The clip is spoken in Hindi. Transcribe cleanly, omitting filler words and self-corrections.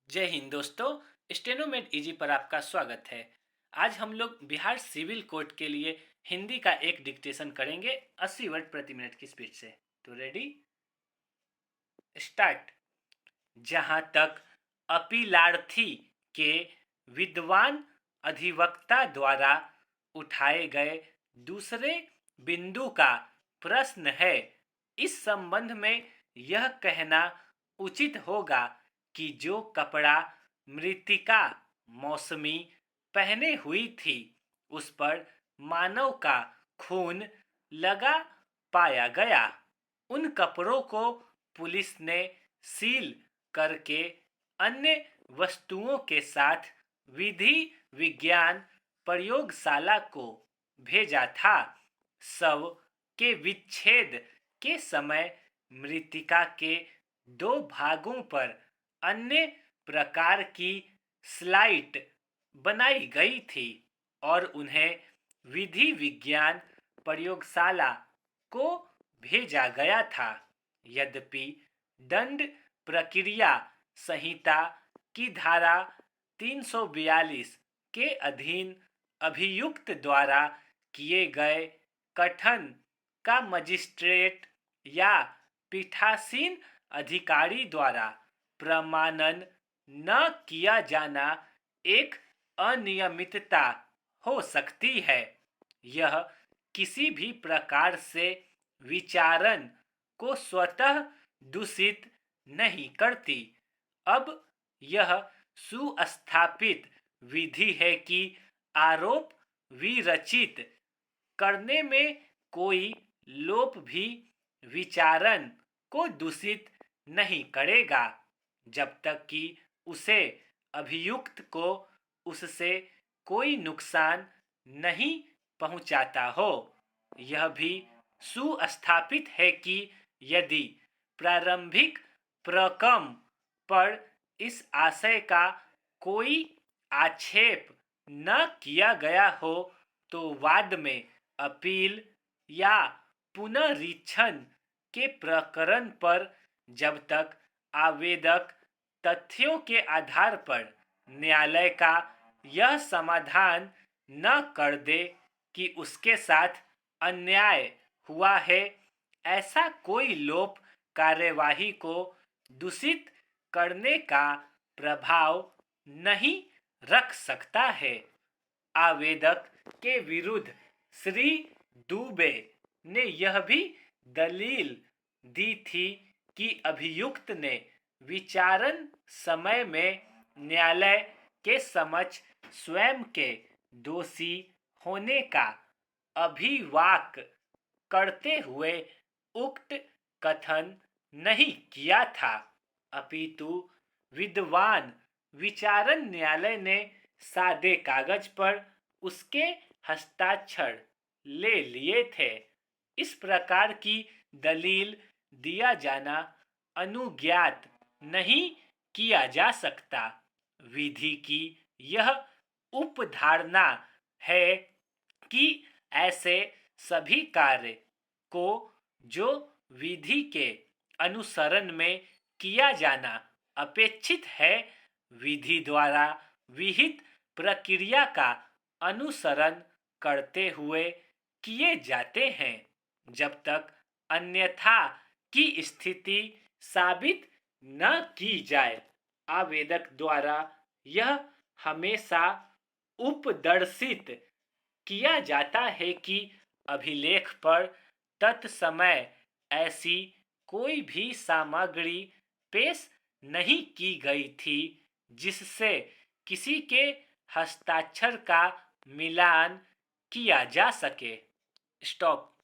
जय हिंद दोस्तों। स्टेनोमेट इजी पर आपका स्वागत है। आज हम लोग बिहार सिविल कोड के लिए हिंदी का एक डिक्टेशन करेंगे 80 वर्ड प्रति मिनट की स्पीड से। तो रेडी, स्टार्ट। जहां तक अपीलार्थी के विद्वान अधिवक्ता द्वारा उठाए गए दूसरे बिंदु का प्रश्न है, इस संबंध में यह कहना उचित होगा कि जो कपड़ा मृतिका मौसमी पहने हुई थी उस पर मानव का खून लगा पाया गया। उन कपड़ों को पुलिस ने सील करके अन्य वस्तुओं के साथ विधि विज्ञान प्रयोगशाला को भेजा था। शव के विच्छेद के समय मृतिका के दो भागों पर अन्य प्रकार की स्लाइट बनाई गई थी और उन्हें विधि विज्ञान प्रयोगशाला को भेजा गया था। यद्यपि दंड प्रक्रिया संहिता की धारा 342 के अधीन अभियुक्त द्वारा किए गए कथन का मजिस्ट्रेट या पीठासीन अधिकारी द्वारा प्रमाणन न किया जाना एक अनियमितता हो सकती है। यह किसी भी प्रकार से विचारण को स्वतः दूषित नहीं करती। अब यह सुस्थापित विधि है कि आरोप विरचित करने में कोई लोप भी विचारण को दूषित नहीं करेगा जब तक कि उसे अभियुक्त को उससे कोई नुकसान नहीं पहुंचाता हो। यह भी सुस्थापित है कि यदि प्रारंभिक प्रकम पर इस आशय का कोई आक्षेप न किया गया हो तो बाद में अपील या पुनरीक्षण के प्रकरण पर जब तक आवेदक तथ्यों के आधार पर न्यायालय का यह समाधान न कर दे कि उसके साथ अन्याय हुआ है, ऐसा कोई लोप कार्यवाही को दूषित करने का प्रभाव नहीं रख सकता है। आवेदक के विरुद्ध श्री दुबे ने यह भी दलील दी थी कि अभियुक्त ने विचारण समय में न्यायालय के समक्ष स्वयं के दोषी होने का अभिवाक करते हुए उक्त कथन नहीं किया था, अपितु विद्वान विचारण न्यायालय ने सादे कागज पर उसके हस्ताक्षर ले लिए थे। इस प्रकार की दलील दिया जाना अनुज्ञात नहीं किया जा सकता। विधि की यह उपधारणा है कि ऐसे सभी कार्य को जो विधि के अनुसरण में किया जाना अपेक्षित है, विधि द्वारा विहित प्रक्रिया का अनुसरण करते हुए किए जाते हैं जब तक अन्यथा की स्थिति साबित न की जाए। आवेदक द्वारा यह हमेशा उपदर्शित किया जाता है कि अभिलेख पर तत्समय ऐसी कोई भी सामग्री पेश नहीं की गई थी जिससे किसी के हस्ताक्षर का मिलान किया जा सके। स्टॉप।